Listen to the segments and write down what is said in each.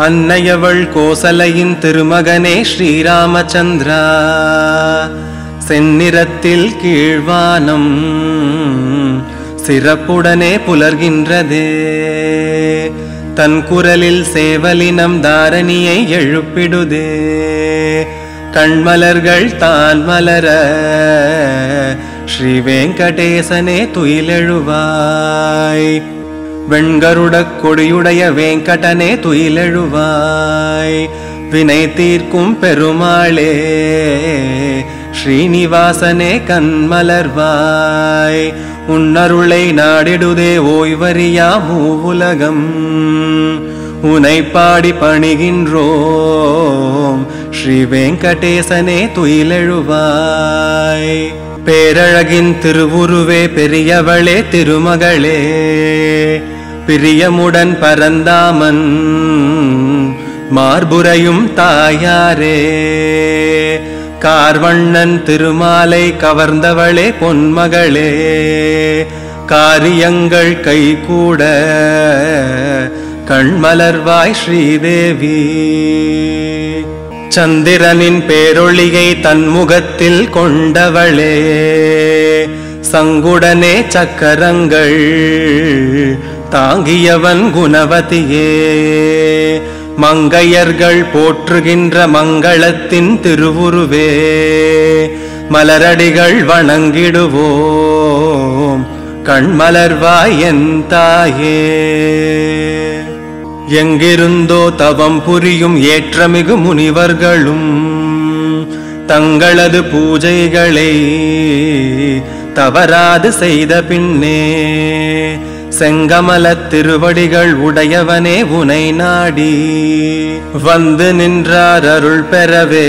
அன்னையவள் கோசலையின் திருமகனே ஸ்ரீராமச்சந்திரா, செந்நிறத்தில் கீழ்வானம் சிறப்புடனே புலர்கின்றதே. தன் குரலில் சேவலினம் தாரணியை எழுப்பிடுதே. கண்மலர்கள் தான் மலர ஸ்ரீ வெங்கடேசனே துயிலெழுவாய். வெண்கருட கொடியுடைய வேங்கடனே துயிலெழுவாய். வினை தீர்க்கும் பெருமாளே ஸ்ரீனிவாசனே கண்மலர்வாய். உன்னருளை நாடிடுதே ஓய்வறியா மூவுலகம். உனை பாடி பணிகின்றோம் ஸ்ரீ வெங்கடேசனே துயிலெழுவாய். பேரழகின் திருவுருவே பெரியவளே திருமகளே, பிரியமுடன் பரந்தாமன் மார்புரையும் தாயாரே. கார்வண்ணன் திருமாலை கவர்ந்தவளே பொன்மகளே, காரியங்கள் கைகூட கண்மலர்வாய் ஸ்ரீதேவி. சந்திரனின் பேரொளியை தன்முகத்தில் கொண்டவளே, சங்குடனே சக்கரங்கள் தாங்கியவன் குணவதியே. மங்கையர்கள் போற்றுகின்ற மங்களத்தின் திருவுருவே, மலரடிகள் வணங்கிடுவோம் கண்மலர்வாய் என் தாயே. எங்கிருந்தோ தவம் புரியும் ஏற்றமிகு முனிவர்களும் தங்களது பூஜைகளை தவறாது செய்த பின்னே, செங்கமல திருவடிகள் உடையவனே உனை நாடி வந்து நின்றார் அருள் பெறவே.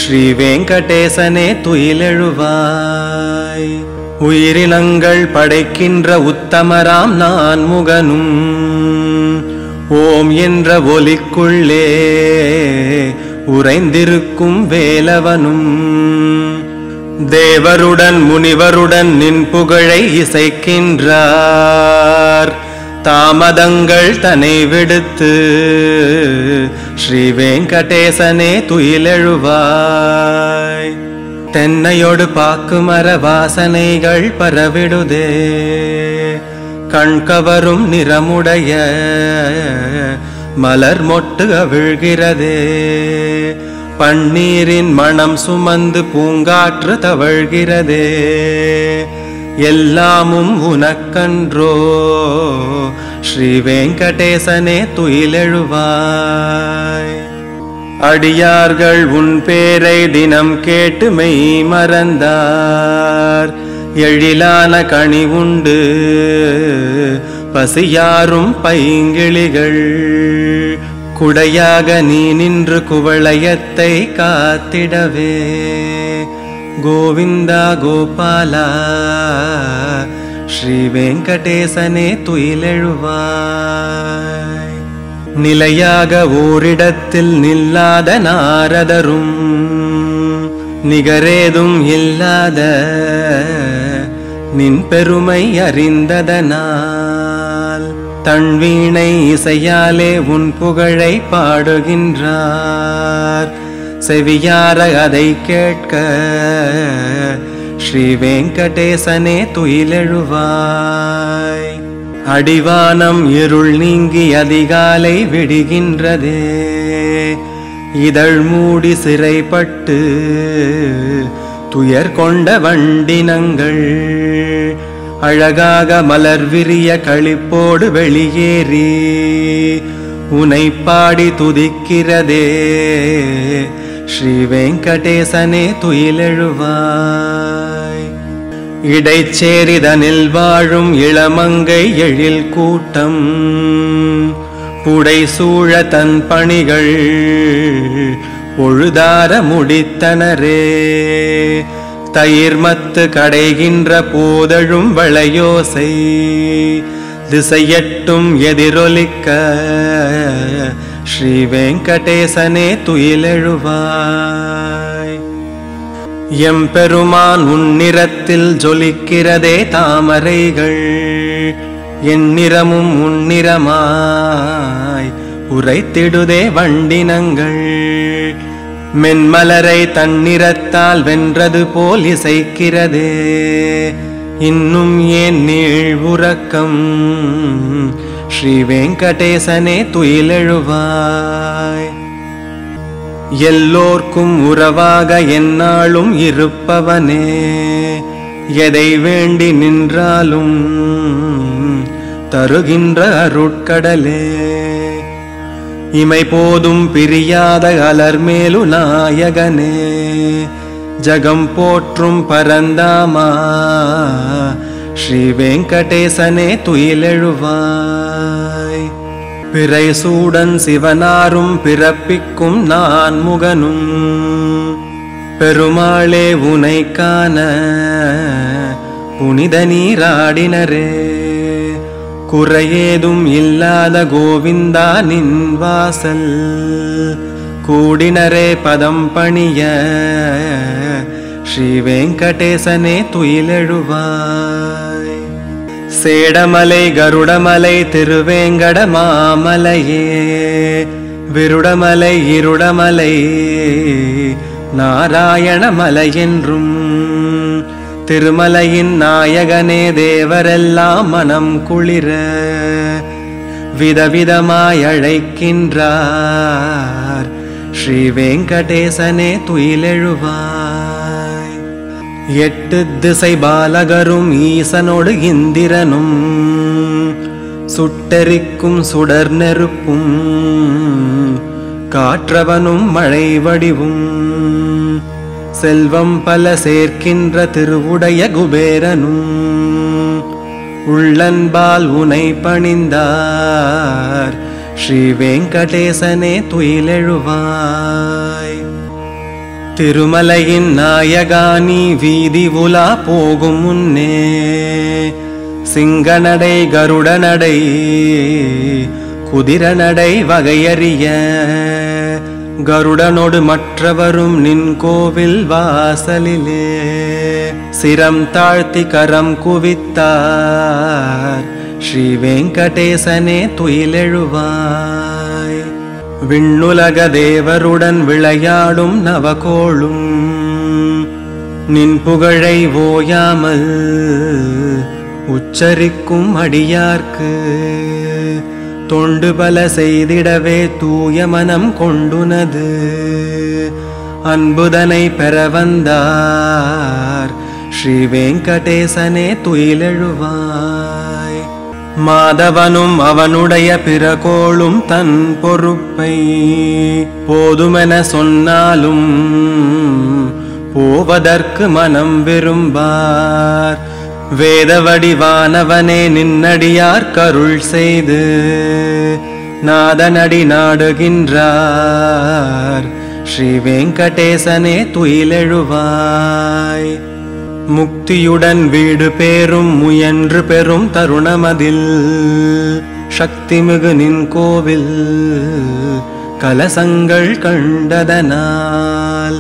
ஸ்ரீ வெங்கடேசனே துயிலெழுவாய். உயிரினங்கள் படைக்கின்ற உத்தமராம் நான் முகனும் ஓம் என்ற ஒலிக்குள்ளே உறைந்திருக்கும் வேலவனும், தேவருடன் முனிவருடன் நின் புகழை இசைக்கின்றார். தாமதங்கள் தன்னை விடுத்து ஸ்ரீ வெங்கடேசனே துயிலெழுவாய். தென்னையோடு பாக்கு மர வாசனைகள் பரவிடுதே. கண்கவரும் நிறமுடைய மலர் மொட்டு அவிழ்கிறதே. பன்னீரின் மனம் சுமந்து பூங்காற்று தவழ்கிறதே. எல்லாமும் உனக்கன்றோ ஸ்ரீ வெங்கடேசனே துயிலெழுவாய். அடியார்கள் உன் பேரை தினம் கேட்டு மெய் மறந்தார். எழிலான கனி உண்டு பசியாரும் பைங்கிளிகள். குடையாக நீ நின்று குவளையத்தை காத்திடவே. கோவிந்தா கோபாலா ஸ்ரீ வெங்கடேசனே துயிலெழுவாய். நிலையாக ஓரிடத்தில் நில்லாத நாரதரும் நிகரேதும் இல்லாத நின் பெருமை அறிந்ததனால், தன்வீணை இசையாலே உன் புகழை பாடுகின்றார். செவியார அதை கேட்க ஸ்ரீ வெங்கடேசனே துயிலெழுவாய். அடிவானம் இருள் நீங்கி அதிகாலை விடுகின்றதே. இதழ் மூடி சிறைப்பட்டு துயர் கொண்ட வண்டினங்கள் அழகாக மலர் விரிய களிப்போடு வெளியேறி உனை பாடி துதிக்கிறதே. ஸ்ரீ வெங்கடேசனே துயிலெழுவாய். இடைச்சேரிதனில் வாழும் இளமங்கை எழில் கூட்டம் புடை சூழ தன் பணிகள் பொழுதார முடித்தனரே. தயிர்மத்து கடைகின்ற போதழும் வளையோசை திசையட்டும் எதிரொலிக்க ஸ்ரீ வெங்கடேசனே துயிலெழுவாய். எம்பெருமான் உன்னிறத்தில் ஜொலிக்கிறதே தாமரைகள். எந்நிறமும் உன்னிறமாய் உரைத்திடுதே வண்டினங்கள். மென்மலரை தன்னிறத்தால் வென்றது போல் இசைக்கிறதே, இன்னும் ஏன் நீள் உறக்கம்? ஸ்ரீ வெங்கடேசனே துயிலெழுவாய். எல்லோர்க்கும் உறவாக எந்நாளும் இருப்பவனே, எதை வேண்டி நின்றாலும் தருகின்ற அருட்கடலே. இமை போதும் பிரியாத அலர்மேலு நாயகனே, ஜகம் போற்றும் பரந்தாமா ஸ்ரீ வெங்கடேசனே துயிலெழுவாய். பிறை சூடன் சிவனாரும் பிறப்பிக்கும் நான் முகனும் பெருமாளே உனை காண புனித நீராடினரே. குறையேதும் இல்லாத கோவிந்தா நின் வாசல் கூடினரே பதம் பணிய ஸ்ரீ வெங்கடேசனே துயிலெழுவாய். சேடமலை கருடமலை திருவேங்கட மாமலையே, விருடமலை இருடமலை நாராயணமலை என்றும் திருமலையின் நாயகனே தேவரெல்லாம் மனம் குளிர விதவிதமாய் அழைக்கின்றார் ஸ்ரீ வெங்கடேசனே துயிலெழுவாய். எட்டு திசை பாலகரும் ஈசனோடு இந்திரனும் சுட்டெரிக்கும் சுடர் நெருப்பும் காற்றவனும் மழை வடிவும் செல்வம் பல சேர்க்கின்ற திருவுடைய குபேரனும் உள்ளன்பால் உனை பணிந்தார் ஸ்ரீ வெங்கடேசனே துயிலெழுவாய். திருமலையின் நாயகானி வீதி உலா போகும் முன்னே சிங்கநடை கருடநடை குதிரநடை வகையறிய கருடனோடு மற்றவரும் நின் கோவில் வாசலிலே சிரம் தாழ்த்தி கரம் குவித்தார் ஸ்ரீ வெங்கடேசனே துயிலெழுவாய். விண்ணுலக தேவருடன் விளையாடும் நவகோளும் நின் புகழை ஓயாமல் உச்சரிக்கும் அடியார்க்கு தொண்டு பல செய்திடவே தூய மனம் கொண்டுனது அன்புதனை பெற வந்தார் ஸ்ரீ வெங்கடேசனே துயிலெழுவாய். மாதவனும் அவனுடைய பிறகோளும் தன் பொறுப்பை போதுமென சொன்னாலும் போவதற்கு மனம் விரும்பார். வேத வடிவானவனே நின்னடியார் கருள் செய்து நாதனடி நாடுகின்றார் ஸ்ரீ வெங்கடேசனே துயிலெழுவாய். முக்தியுடன் வீடு பேரும் முயன்று பெறும் தருணமதில் சக்திமிகு நின் கோவில் கலசங்கள் கண்டதனால்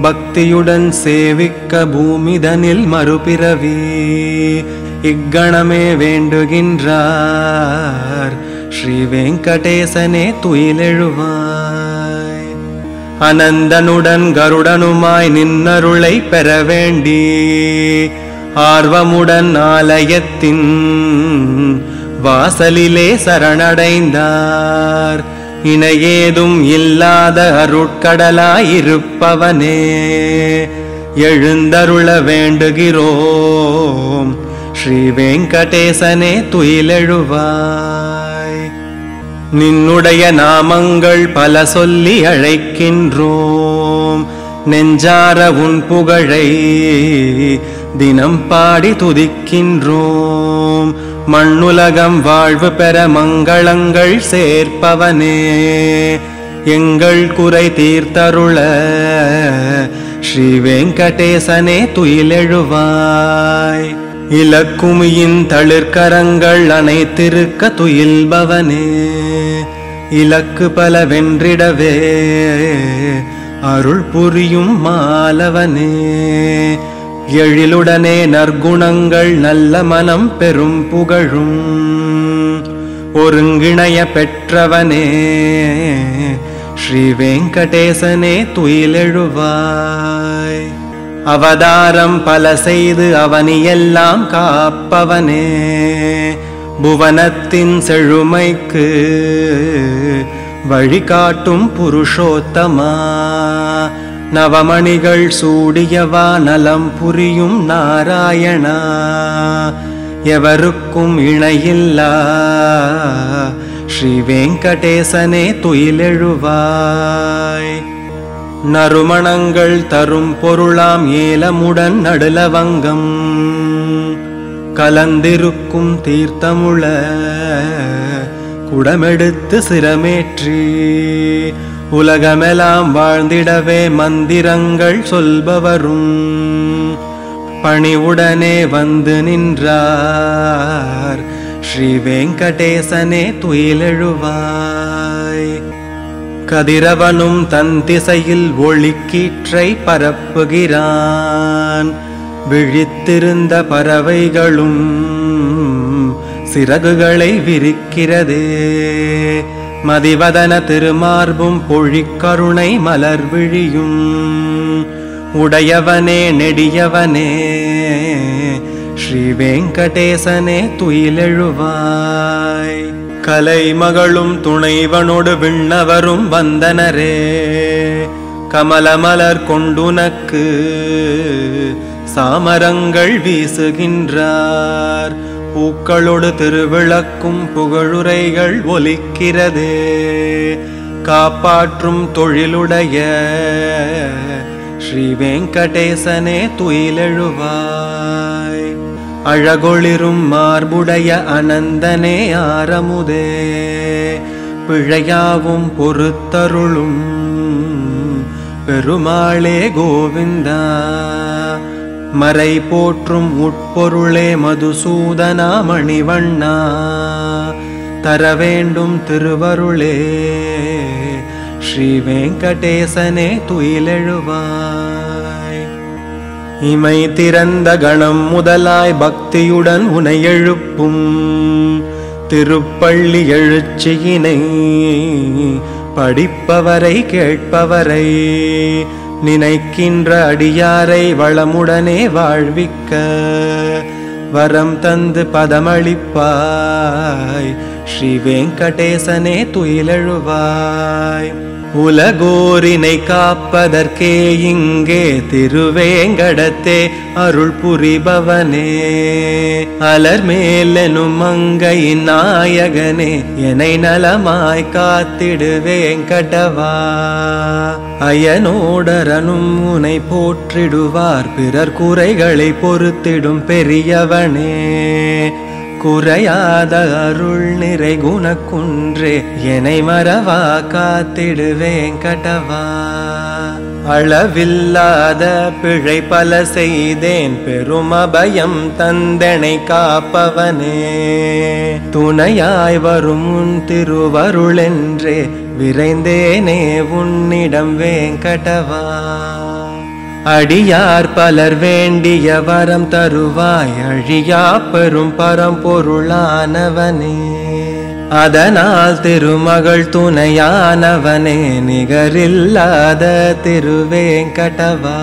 பக்தியுடன் சேவிக்க பூமிதனில் மறுபிறவி இக்கணமே வேண்டுகின்றார் ஸ்ரீ வெங்கடேசனே துயிலெழுவாய். அனந்தனுடன் கருடனுமாய் நின்னருளை பெற வேண்டி ஆர்வமுடன் ஆலயத்தின் வாசலிலே சரணடைந்தார். இணையேதும் இல்லாத அருட்கடலாயிருப்பவனே எழுந்தருள வேண்டுகிறோம் ஸ்ரீ வெங்கடேசனே துயிலெழுவாய். நின்னுடைய நாமங்கள் பல சொல்லி அழைக்கின்றோம், நெஞ்சார உன் புகழை தினம் பாடி துதிக்கின்றோம். மண்ணுலகம் வாழ்வு பெற மங்களங்கள் சேர்ப்பவனே எங்கள் குறை தீர்த்தருள ஸ்ரீ வெங்கடேசனே துயிலெழுவாய். இலக்குமியின் தளிர்கரங்கள் அனைத்திருக்க துயில்பவனே இலக்கு பல வென்றிடவே அருள் புரியும் மாலவனே. எழிலுடனே நற்குணங்கள் நல்ல மனம் பெரும் புகழும் ஒருங்கிணைய பெற்றவனே ஸ்ரீ வெங்கடேசனே துயிலெழுவாய். அவதாரம் பல செய்து அவனியெல்லாம் காப்பவனே புவனத்தின் செழுமைக்கு வழிகாட்டும் புருஷோத்தமா. நவமணிகள் சூடியவா நலம் புரியும் நாராயணா. எவருக்கும் இணையில்லா ஸ்ரீ வெங்கடேசனே துயிலெழுவாய். நறுமணங்கள் தரும் பொருளாம் ஏலமுடன் நடுலவங்கம் கலந்திருக்கும் தீர்த்தமுள குடமெடுத்து சிரமேற்றி உலகமெல்லாம் வாழ்ந்திடவே மந்திரங்கள் சொல்பவரும் பணிவுடனே வந்து நின்றார் ஸ்ரீ வெங்கடேசனே துயிலெழுவாய். கதிரவனும் தன் திசையில் ஒளிக்கீற்றை பரப்புகிறான். விழித்திருந்த பறவைகளும் சிறகுகளை விரிக்கிறதே. மதிவதன திருமார்பும் பொழிக்கருணை மலர் விழியும் உடையவனே நெடியவனே ஸ்ரீ வெங்கடேசனே துயிலெழுவாய். கலைமகளும் துணைவனோடு விண்ணவரும் வந்தனரே. கமலமலர் கொண்டுனக்கு சாமரங்கள் வீசுகின்றார். பூக்களோடு திருவிளக்கும் புகழுரைகள் ஒலிக்கிறதே. காப்பாற்றும் தொழிலுடைய ஸ்ரீ வெங்கடேசனே துயிலெழுவாய். அழகொளிரும் மார்புடைய அனந்தனே ஆரமுதே பிழையாவும் பொறுத்தருளும் பெருமாளே கோவிந்தா. மறை போற்றும் உட்பொருளே மதுசூதனா மணிவண்ணா. தரவேண்டும் திருவருளே ஸ்ரீ வெங்கடேசனே துயிலெழுவாய். இமை திறந்த கணம் முதலாய் பக்தியுடன் உனை எழுப்பும் திருப்பள்ளி எழுச்சியினை படிப்பவரை கேட்பவரை நினைக்கின்ற அடியாரை வளமுடனே வாழ்விக்க வரம் தந்து பதமளிப்பாய் ஸ்ரீ வெங்கடேசனே துயிலெழுவாய். உலகோரினை காப்பதற்கே இங்கே திருவேங்கடத்தே அருள் புரிபவனே. அலர்மேலெனும் மங்கையின் நாயகனே என்னை நலமாய் காத்திடு வெங்கடவா. அயனோடரனும் உனை போற்றிடுவார் பிறர் குறைகளை பொறுத்திடும் பெரியவனே. குறையாத அருள் நிறை குணக்குன்றே என்னை மறவா காத்திடு வெங்கடவா. அளவில்லாத பிழை பல செய்தேன் பெரும் அபயம் தந்தனை காப்பவனே. துணையாய் வரும் உன் திருவருளென்றே விரைந்தேனே உன்னிடம் வெங்கடவா. அடியார் பலர் வேண்டிய வரம் தருவாய் அழியா பெரும் பரம்பொருளானவனே. அதனால் திருமகள் துணையானவனே நிகரில்லாத திருவேங்கடவா.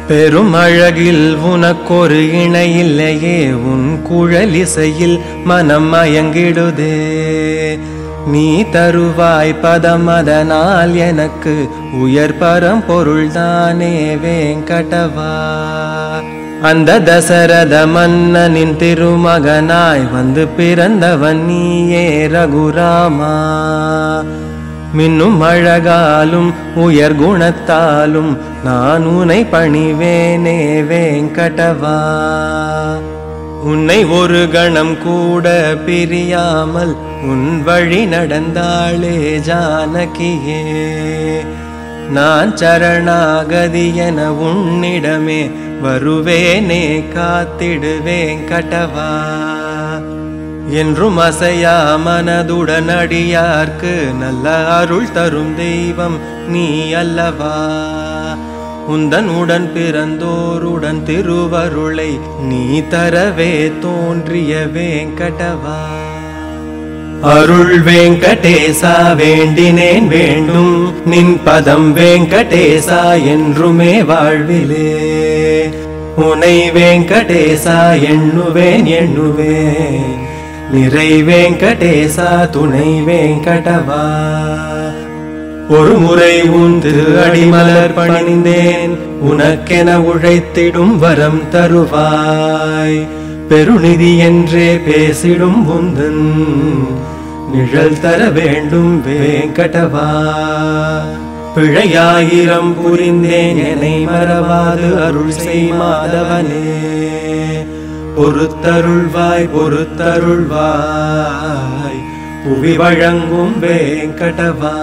பெருமழகில் உனக்கொரு இணையில்லையே உன் குழலிசையில் மனம் மயங்கிடுதே. நீ தருவாய் பதம் அதனால் எனக்கு உயர் பரம்பொருள்தானே வெங்கடவா. அந்த தசரத மன்னனின் திருமகனாய் வந்து பிறந்தவன் நீயே ரகுராமா. மின்னும் அழகாலும் உயர் குணத்தாலும் நான் உன்னை பணிவேனே வெங்கடவா. உன்னை ஒரு கணம் கூட பிரியாமல் உன் வழி நடந்தாளே ஜானகியே. நான் சரணாகதி என உன்னிடமே வருவேனே காத்திடு வெங்கடவா. என்றும் அசையா மனதுடன் அடியார்க்கு நல்ல அருள் தரும் தெய்வம் நீ அல்லவா. உந்தன் உடன் பிறந்தோருடன் திருவருளை நீ தரவே தோன்றிய வெங்கடவா. அருள் வெங்கடேசா வேண்டினேன் வேண்டும் நின் பதம் வெங்கடேசா என்றுமே வாழ்விலே உனை வெங்கடேசா எண்ணுவேன் எண்ணுவேன் நிறை வெங்கடேசா துணை வெங்கடவா ஒரு முறை உன் திரு அடிமலர் பணிந்தேன் உனக்கென உழைத்திடும் வரம் தருவாய் பெருநிதி என்றே பேசிடும் உந்தன் நிழல் தர வேண்டும் வெங்கடவா பிழையாயிரம் புரிந்தேன் என்னை மறவாது அருள் செய் மாதவனே பொறுத்தருள்வாய் பொறுத்தருள்வாய் புவி வழங்கும் வெங்கடவா